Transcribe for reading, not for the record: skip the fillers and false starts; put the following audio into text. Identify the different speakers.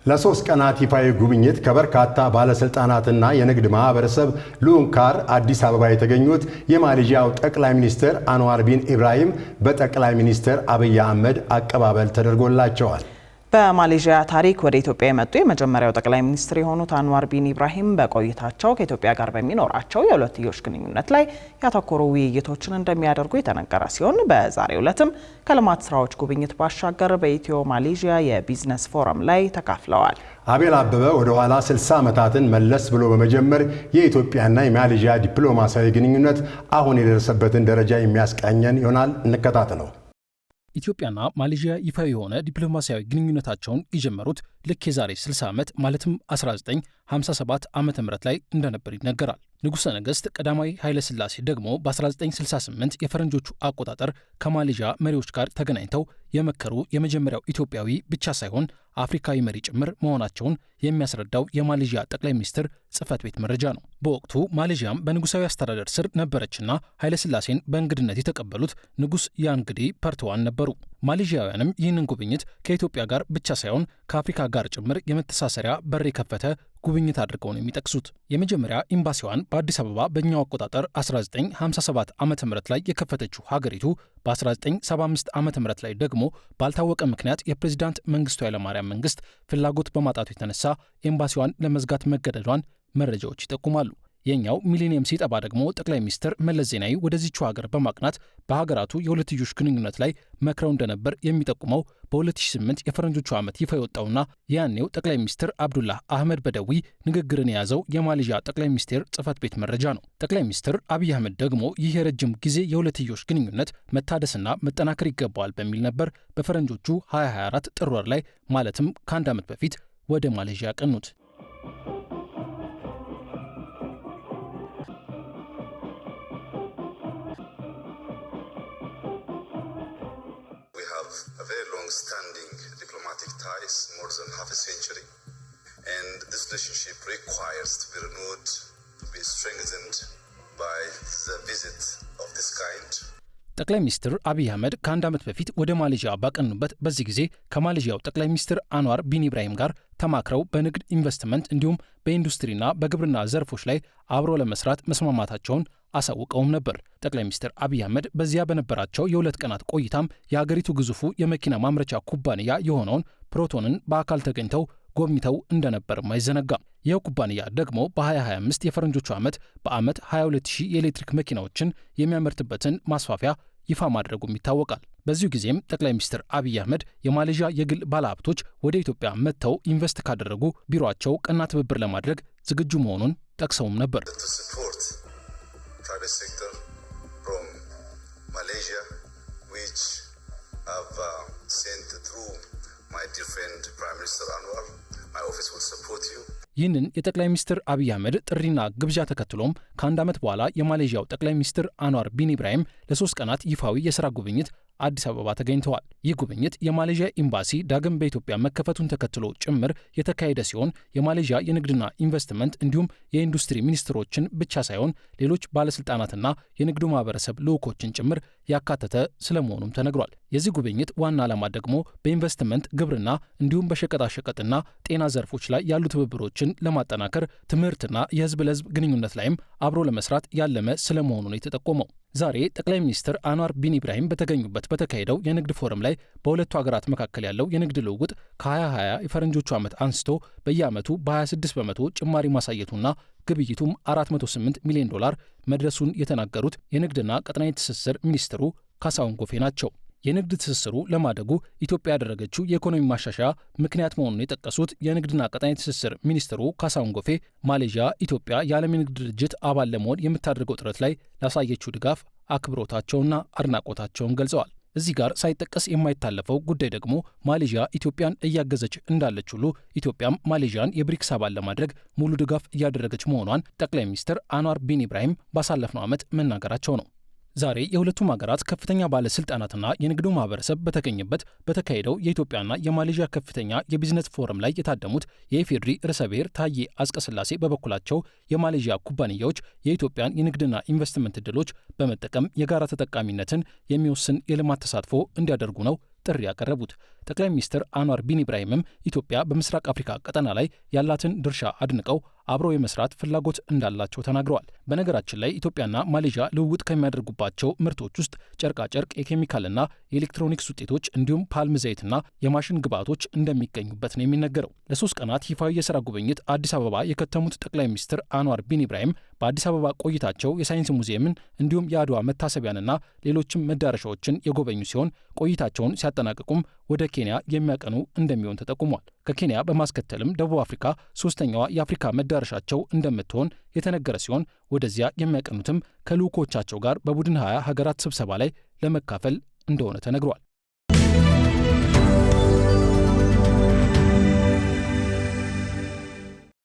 Speaker 1: ለሶስት ቀናት ይፋዊ ጉብኝት ከበርካታ ባለስልጣናትና የንግድ ማህበረሰብ ልዑካን አዲስ አበባ የተገኙት የማሌዥያው ጠቅላይ ሚኒስትር አንዋር ቢን ኢብራሂም በጠቅላይ ሚኒስትር አብይ አህመድ አቀባበል ተደርጎላቸዋል።
Speaker 2: በማሌዥያ ታሪክ ወደ ኢትዮጵያ የመጡ የመጀመሪያው ጠቅላይ ሚኒስትር የሆኑት አንዋር ቢን ኢብራሂም በቆይታቸው ከኢትዮጵያ ጋር በሚኖራቸው የሁለትዮሽ ግንኙነት ላይ ያተኮሩ ውይይቶችን እንደሚያደርጉ የተነገረ ሲሆን በዛሬው ዕለትም ከልማት ስራዎች ጉብኝት ባሻገር በኢትዮ ማሌዥያ የቢዝነስ ፎረም ላይ ተካፍለዋል።
Speaker 1: አቤል አበበ ወደ ኋላ 60 ዓመታትን መለስ ብሎ በመጀመር የኢትዮጵያና የማሌዥያ ዲፕሎማሲያዊ ግንኙነት አሁን የደረሰበትን ደረጃ የሚያስቃኘን ይሆናል። እንከታተለው።
Speaker 3: ኢትዮጵያና ማሌዥያ ይፋዊ የሆነ ዲፕሎማሲያዊ ግንኙነታቸውን የጀመሩት ልክ የዛሬ 60 ዓመት ማለትም 1957 ዓመተ ምህረት ላይ እንደነበር ይነገራል። ንጉሠ ነገሥት ቀዳማዊ ኃይለ ሥላሴ ደግሞ በ1968 የፈረንጆቹ አቆጣጠር ከማሌዥያ መሪዎች ጋር ተገናኝተው የመከሩ የመጀመሪያው ኢትዮጵያዊ ብቻ ሳይሆን አፍሪካዊ መሪ ጭምር መሆናቸውን የሚያስረዳው የማሌዥያ ጠቅላይ ሚኒስትር ጽሕፈት ቤት መረጃ ነው። በወቅቱ ማሌዥያም በንጉሳዊ አስተዳደር ስር ነበረችና ኃይለ ሥላሴን በእንግድነት የተቀበሉት ንጉሥ ያንግዲ ፐርትዋን ነበሩ። ማሌዥያውያንም ይህንን ጉብኝት ከኢትዮጵያ ጋር ብቻ ሳይሆን ከአፍሪካ ጋር ጭምር የመተሳሰሪያ በር የከፈተ ጉብኝት አድርገው ነው የሚጠቅሱት። የመጀመሪያ ኤምባሲዋን በአዲስ አበባ በእኛው አቆጣጠር 1957 ዓ.ም ላይ የከፈተችው ሀገሪቱ በ1975 ዓ.ም ላይ ደግሞ ባልታወቀ ምክንያት የፕሬዝዳንት መንግስቱ ኃይለማርያም መንግስት ፍላጎት በማጣቱ የተነሳ ኤምባሲዋን ለመዝጋት መገደዷን መረጃዎች ይጠቁማሉ። የኛው ሚሊኒየም ሲጠባ ደግሞ ጠቅላይ ሚኒስትር መለስ ዜናዊ ወደዚቹ ሀገር በማቅናት በሀገራቱ የሁለትዮሽ ግንኙነት ላይ መክረው እንደነበር የሚጠቁመው በ2008 የፈረንጆቹ ዓመት ይፋ የወጣውና የያኔው ጠቅላይ ሚኒስትር አብዱላህ አህመድ በደዊ ንግግርን የያዘው የማሌዥያ ጠቅላይ ሚኒስቴር ጽሕፈት ቤት መረጃ ነው። ጠቅላይ ሚኒስትር አብይ አህመድ ደግሞ ይህ የረጅም ጊዜ የሁለትዮሽ ግንኙነት መታደስና መጠናከር ይገባዋል በሚል ነበር በፈረንጆቹ 2024 ጥር ወር ላይ ማለትም ከአንድ ዓመት በፊት ወደ ማሌዥያ ያቀኑት።
Speaker 4: A very long-standing diplomatic ties, more than half a century, and this relationship requires to be renewed, to be strengthened by the visit of this kind.
Speaker 3: ጠቅላይ ሚኒስትር አብይ አህመድ ከአንድ ዓመት በፊት ወደ ማሌዥያ ባቀኑበት በዚህ ጊዜ ከማሌዥያው ጠቅላይ ሚኒስትር አንዋር ቢን ኢብራሂም ጋር ተማክረው በንግድ ኢንቨስትመንት እንዲሁም በኢንዱስትሪና በግብርና ዘርፎች ላይ አብሮ ለመስራት መስማማታቸውን አሳውቀውም ነበር። ጠቅላይ ሚኒስትር አብይ አህመድ በዚያ በነበራቸው የሁለት ቀናት ቆይታም የሀገሪቱ ግዙፉ የመኪና ማምረቻ ኩባንያ የሆነውን ፕሮቶንን በአካል ተገኝተው ጎብኝተው እንደነበርም አይዘነጋም። ይኸው ኩባንያ ደግሞ በ2025 የፈረንጆቹ ዓመት በዓመት 22000 የኤሌክትሪክ መኪናዎችን የሚያመርትበትን ማስፋፊያ ይፋ ማድረጉም ይታወቃል። በዚሁ ጊዜም ጠቅላይ ሚኒስትር አብይ አህመድ የማሌዥያ የግል ባለሀብቶች ወደ ኢትዮጵያ መጥተው ኢንቨስት ካደረጉ ቢሮአቸው ቀና ትብብር ለማድረግ ዝግጁ መሆኑን ጠቅሰውም ነበር።
Speaker 4: Private sector from Malaysia, which I've sent through my dear friend Prime Minister Anwar. My office will support you.
Speaker 3: ይህንን የጠቅላይ ሚኒስትር አብይ አህመድ ጥሪና ግብዣ ተከትሎም ከአንድ ዓመት በኋላ የማሌዥያው ጠቅላይ ሚኒስትር አንዋር ቢን ኢብራሂም ለ3 ቀናት ይፋዊ የሥራ ጉብኝት አዲስ አበባ ተገኝተዋል። ይህ ጉብኝት የማሌዥያ ኤምባሲ ዳግም በኢትዮጵያ መከፈቱን ተከትሎ ጭምር የተካሄደ ሲሆን የማሌዥያ የንግድና ኢንቨስትመንት እንዲሁም የኢንዱስትሪ ሚኒስትሮችን ብቻ ሳይሆን ሌሎች ባለስልጣናትና የንግዱ ማህበረሰብ ልዑኮችን ጭምር ያካተተ ስለመሆኑም ተነግሯል። የዚህ ጉብኝት ዋና ዓላማ ደግሞ በኢንቨስትመንት፣ ግብርና እንዲሁም በሸቀጣሸቀጥና ጤና ዘርፎች ላይ ያሉ ትብብሮችን ለማጠናከር ትምህርትና የህዝብ ለህዝብ ግንኙነት ላይም አብሮ ለመስራት ያለመ ስለመሆኑ ነው የተጠቆመው። ዛሬ ጠቅላይ ሚኒስትር አንዋር ቢን ኢብራሂም በተገኙበት በተካሄደው የንግድ ፎረም ላይ በሁለቱ ሀገራት መካከል ያለው የንግድ ልውውጥ ከ2020 የፈረንጆቹ ዓመት አንስቶ በየዓመቱ በ26 በመቶ ጭማሪ ማሳየቱና ግብይቱም $408 ሚሊዮን መድረሱን የተናገሩት የንግድና ቀጠናዊ ትስስር ሚኒስትሩ ካሳሁን ጎፌ ናቸው። የንግድ ትስስሩ ለማደጉ ኢትዮጵያ ያደረገችው የኢኮኖሚ ማሻሻያ ምክንያት መሆኑን የጠቀሱት የንግድና ቀጠናዊ ትስስር ሚኒስትሩ ካሳሁን ጎፌ ማሌዥያ ኢትዮጵያ የዓለም የንግድ ድርጅት አባል ለመሆን የምታደርገው ጥረት ላይ ላሳየችው ድጋፍ አክብሮታቸውና አድናቆታቸውን ገልጸዋል። እዚህ ጋር ሳይጠቀስ የማይታለፈው ጉዳይ ደግሞ ማሌዥያ ኢትዮጵያን እያገዘች እንዳለች ሁሉ ኢትዮጵያም ማሌዥያን የብሪክስ አባል ለማድረግ ሙሉ ድጋፍ እያደረገች መሆኗን ጠቅላይ ሚኒስትር አንዋር ቢን ኢብራሂም ባሳለፍነው ዓመት መናገራቸው ነው። ዛሬ የሁለቱም ሀገራት ከፍተኛ ባለስልጣናትና የንግዱ ማህበረሰብ በተገኘበት በተካሄደው የኢትዮጵያና የማሌዥያ ከፍተኛ የቢዝነስ ፎረም ላይ የታደሙት የኢፌዴሪ ርዕሰ ብሔር ታዬ አጽቀሥላሴ በበኩላቸው የማሌዥያ ኩባንያዎች የኢትዮጵያን የንግድና ኢንቨስትመንት ዕድሎች በመጠቀም የጋራ ተጠቃሚነትን የሚወስን የልማት ተሳትፎ እንዲያደርጉ ነው ጥሪ ያቀረቡት። ጠቅላይ ሚኒስትር አንዋር ቢን ኢብራሂምም ኢትዮጵያ በምስራቅ አፍሪካ ቀጠና ላይ ያላትን ድርሻ አድንቀው አብሮ የመስራት ፍላጎት እንዳላቸው ተናግረዋል። በነገራችን ላይ ኢትዮጵያና ማሌዥያ ልውውጥ ከሚያደርጉባቸው ምርቶች ውስጥ ጨርቃጨርቅ፣ የኬሚካልና የኤሌክትሮኒክስ ውጤቶች እንዲሁም ፓልም ዘይትና የማሽን ግብዓቶች እንደሚገኙበት ነው የሚነገረው። ለ3 ቀናት ይፋዊ የሥራ ጉብኝት አዲስ አበባ የከተሙት ጠቅላይ ሚኒስትር አንዋር ቢን ኢብራሂም በአዲስ አበባ ቆይታቸው የሳይንስ ሙዚየምን እንዲሁም የአድዋ መታሰቢያንና ሌሎችም መዳረሻዎችን የጎበኙ ሲሆን ቆይታቸውን ሲያጠናቅቁም ወደ ኬንያ የሚያቀኑ እንደሚሆን ተጠቁሟል። ከኬንያ በማስከተልም ደቡብ አፍሪካ 3ኛዋ የአፍሪካ መዳረሻቸው እንደምትሆን የተነገረ ሲሆን ወደዚያ የሚያቀኑትም ከልዑኮቻቸው ጋር በቡድን 20 ሀገራት ስብሰባ ላይ ለመካፈል እንደሆነ ተነግሯል።